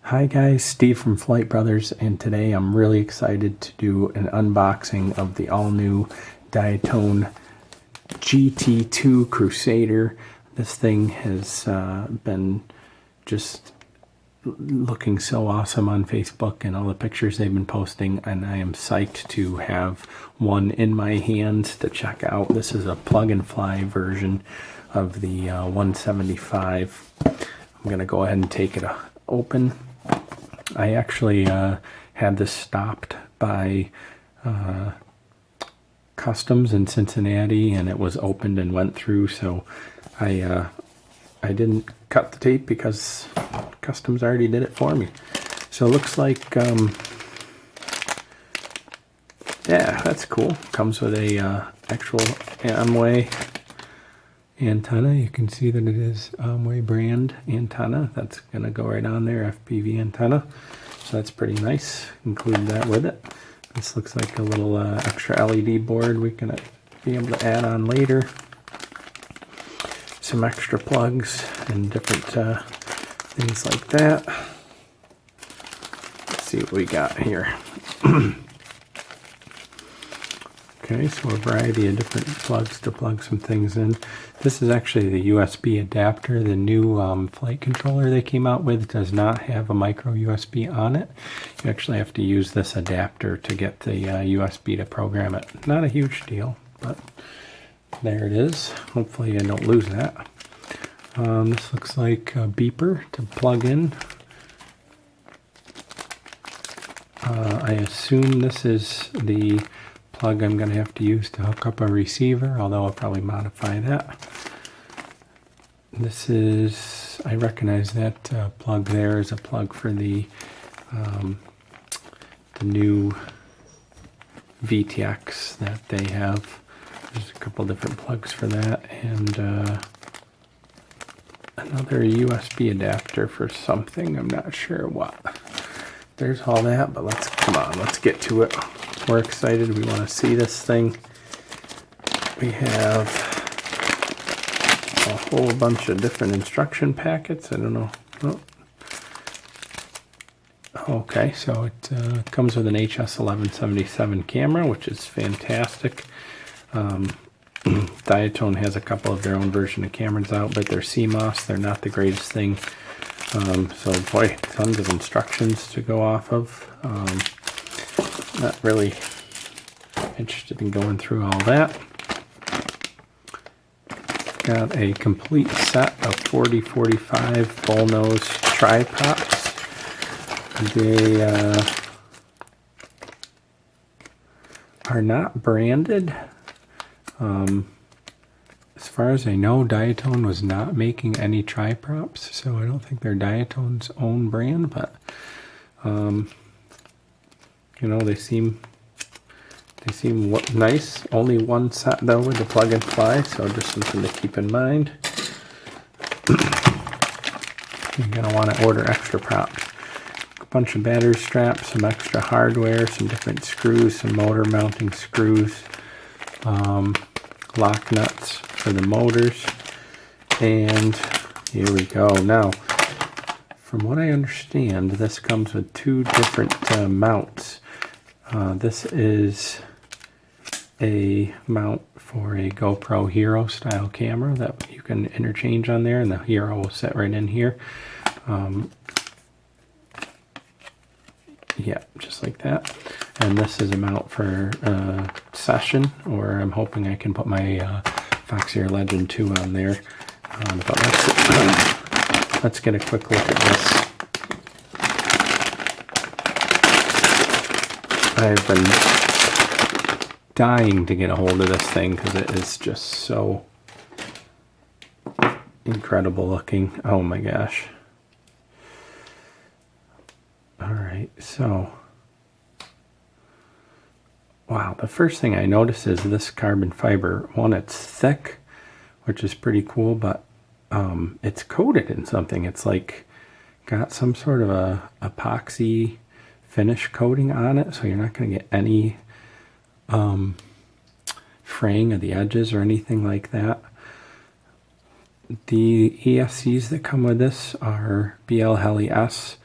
Hi guys, Steve from Flite Brothers, and today I'm really excited to do an unboxing of the all-new Diatone GT2 Crusader. This thing has been just looking so awesome on Facebook and all the pictures they've been posting, and I am psyched to have one in my hands to check out. This is a plug-and-fly version of the 175. I'm going to go ahead and take it open. I actually had this stopped by Customs in Cincinnati, and it was opened and went through, so I didn't cut the tape because Customs already did it for me. So it looks like, yeah, that's cool. Comes with a actual Amway antenna. You can see that it is Amway brand antenna. That's going to go right on there, FPV antenna. So that's pretty nice. Include that with it. This looks like a little extra LED board we can be able to add on later. Some extra plugs and different things like that. Let's see what we got here. Okay, so a variety of different plugs to plug some things in. This is actually the USB adapter. The new flight controller they came out with does not have a micro USB on it. You actually have to use this adapter to get the USB to program it. Not a huge deal, but there it is. Hopefully I don't lose that. This looks like a beeper to plug in. I assume this is the plug I'm going to have to use to hook up a receiver, although I'll probably modify that. This is, I recognize that plug there is a plug for the new VTX that they have. There's a couple different plugs for that, and another USB adapter for something, I'm not sure what. There's all that, but let's get to it. We're excited. We want to see this thing. We have a whole bunch of different instruction packets. I don't know. Oh. Okay, so it comes with an HS1177 camera, which is fantastic. Diatone has a couple of their own version of cameras out, but they're CMOS. They're not the greatest thing. So boy, tons of instructions to go off of. Not really interested in going through all that. Got a complete set of 40-45 bullnose tripods. They are not branded. As far as I know, Diatone was not making any tri-props, so I don't think they're Diatone's own brand, but you know, they seem nice. Only one set though with the plug and fly, so just something to keep in mind. You're gonna want to order extra props. A bunch of battery straps, some extra hardware, some different screws, some motor mounting screws, lock nuts for the motors, and here we go. Now, from what I understand, this comes with two different mounts. This is a mount for a GoPro Hero style camera that you can interchange on there, and the Hero will sit right in here. Yeah, just like that. And this is a mount for session, or I'm hoping I can put my Foxeer Legend 2 on there. But let's get a quick look at this. I've been dying to get a hold of this thing because it is just so incredible looking. Oh my gosh. Alright, so wow, the first thing I notice is this carbon fiber. One, it's thick, which is pretty cool, but it's coated in something. It's like got some sort of a epoxy finish coating on it, so you're not going to get any fraying of the edges or anything like that. The ESCs that come with this are BL Heli S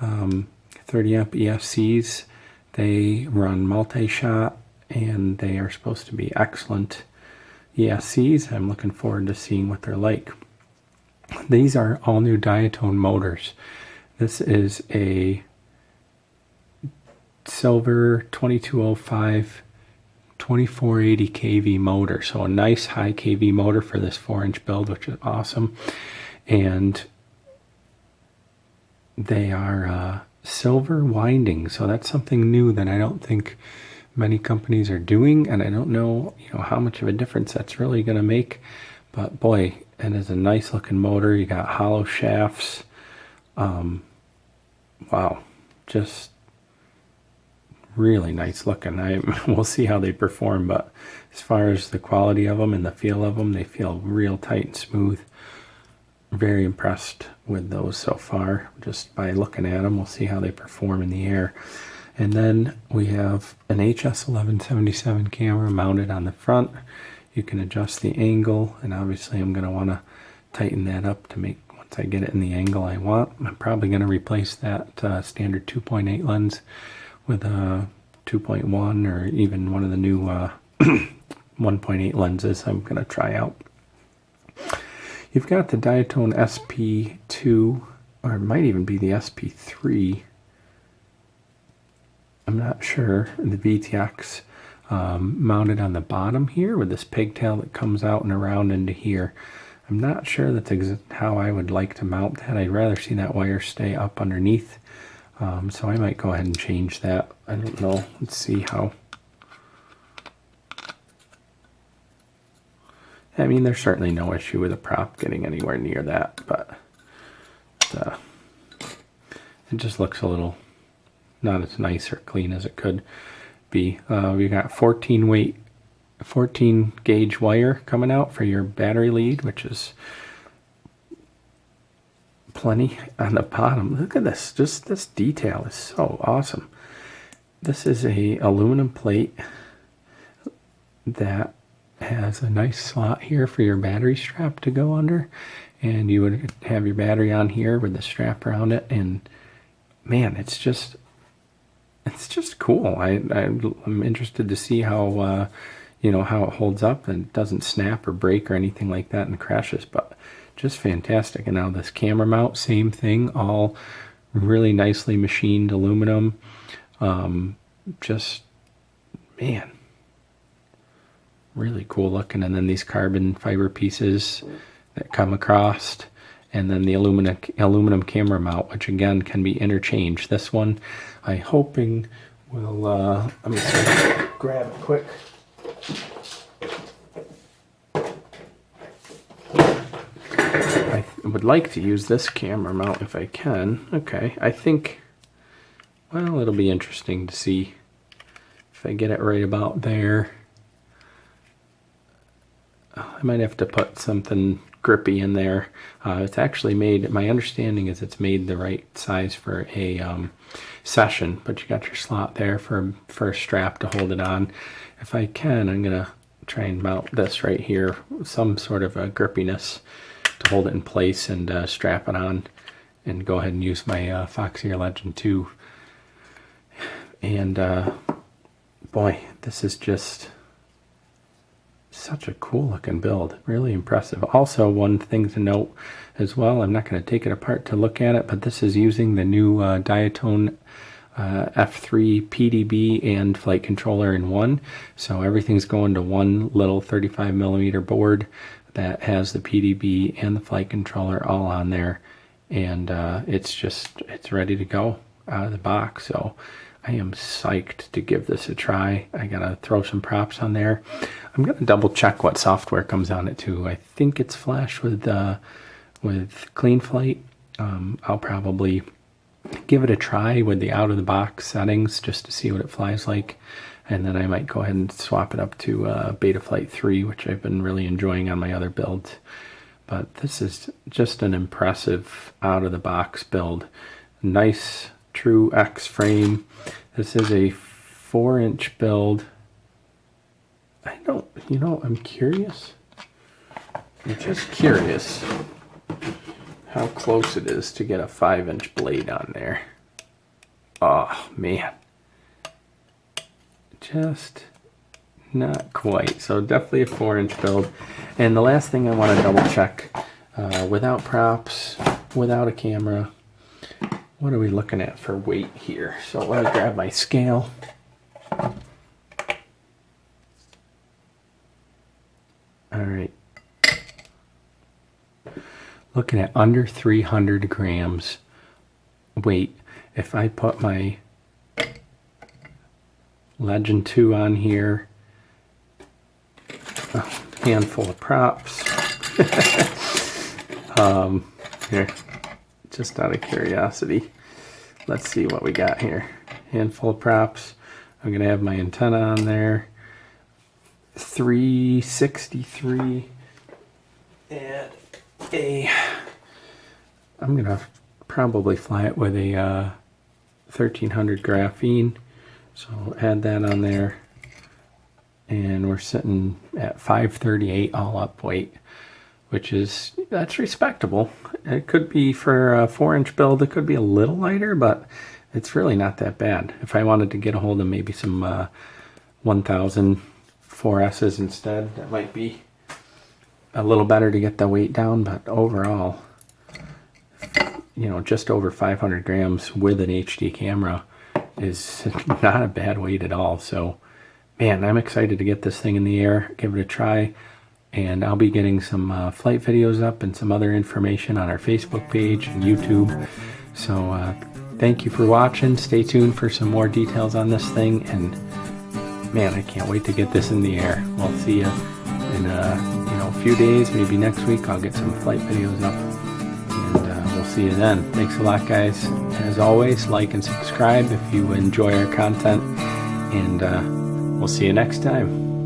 30 amp ESCs. They run multi-shot and they are supposed to be excellent ESCs. I'm looking forward to seeing what they're like. These are all new Diatone motors. This is a silver 2205 2480 kV motor, so a nice high kV motor for this 4-inch build, which is awesome. And they are silver winding, so that's something new that I don't think many companies are doing, and I don't know, how much of a difference that's really going to make. But boy, it is a nice looking motor. You got hollow shafts. Wow, just really nice looking. We'll see how they perform, but as far as the quality of them and the feel of them, they feel real tight and smooth. Very impressed with those so far, just by looking at them. We'll see how they perform in the air. And then we have an HS1177 camera mounted on the front. You can adjust the angle, and obviously I'm going to want to tighten that up to make, once I get it in the angle I want. I'm probably going to replace that standard 2.8 lens with a 2.1 or even one of the new 1.8 lenses I'm going to try out. You've got the Diatone SP2, or it might even be the SP3. I'm not sure. The VTX mounted on the bottom here with this pigtail that comes out and around into here. I'm not sure that's how I would like to mount that. I'd rather see that wire stay up underneath. So I might go ahead and change that. I don't know. Let's see how. I mean, there's certainly no issue with a prop getting anywhere near that, but it just looks a little not as nice or clean as it could be. We got 14 gauge wire coming out for your battery lead, which is plenty on the bottom. Look at this. Just this detail is so awesome. This is a aluminum plate that has a nice slot here for your battery strap to go under, and you would have your battery on here with the strap around it. And man, it's just cool. I'm interested to see how how it holds up and doesn't snap or break or anything like that and crashes, but just fantastic. And now this camera mount, same thing, all really nicely machined aluminum. Just, man, really cool looking. And then these carbon fiber pieces that come across, and then the aluminum camera mount, which again can be interchanged. This one I'm hoping will let me grab it quick. I would like to use this camera mount if I can. Okay, I think, well, it'll be interesting to see if I get it right about there. I might have to put something grippy in there. It's actually made, my understanding is it's made the right size for a session, but you got your slot there for a strap to hold it on. If I can, I'm gonna try and mount this right here, some sort of a grippiness to hold it in place and strap it on, and go ahead and use my Foxeer Legend 2. And boy, this is just such a cool looking build, really impressive. Also, one thing to note as well, I'm not going to take it apart to look at it, but this is using the new Diatone F3 PDB and flight controller in one. So everything's going to one little 35mm board that has the PDB and the flight controller all on there, and it's ready to go out of the box. So I am psyched to give this a try. I gotta throw some props on there. I'm gonna double check what software comes on it too. I think it's flash with Clean Flight. I'll probably give it a try with the out of the box settings just to see what it flies like, and then I might go ahead and swap it up to Betaflight 3, which I've been really enjoying on my other builds. But this is just an impressive out of the box build. Nice true X frame. This is a 4-inch build. I'm curious. I'm just curious how close it is to get a 5-inch blade on there. Oh man, just not quite. So definitely a 4-inch build. And the last thing I want to double check, without props, without a camera, what are we looking at for weight here? So let me grab my scale. All right. Looking at under 300 grams weight. If I put my Legend 2 on here, a handful of props. Here, just out of curiosity, let's see what we got here. Handful of props. I'm gonna have my antenna on there. 363 and I'm gonna probably fly it with a 1300 graphene, so add that on there, and we're sitting at 538 all up weight, which is, that's respectable. It could be for a 4-inch build, it could be a little lighter, but it's really not that bad. If I wanted to get a hold of maybe some 1000 4S's instead, that might be a little better to get the weight down, but overall, you know, just over 500 grams with an HD camera is not a bad weight at all. So man, I'm excited to get this thing in the air, give it a try, and I'll be getting some flight videos up and some other information on our Facebook page and YouTube. So thank you for watching. Stay tuned for some more details on this thing, and man, I can't wait to get this in the air. We'll see you in a few days, maybe next week. I'll get some flight videos up, and we'll see you then. Thanks a lot, guys. As always, like and subscribe if you enjoy our content, and we'll see you next time.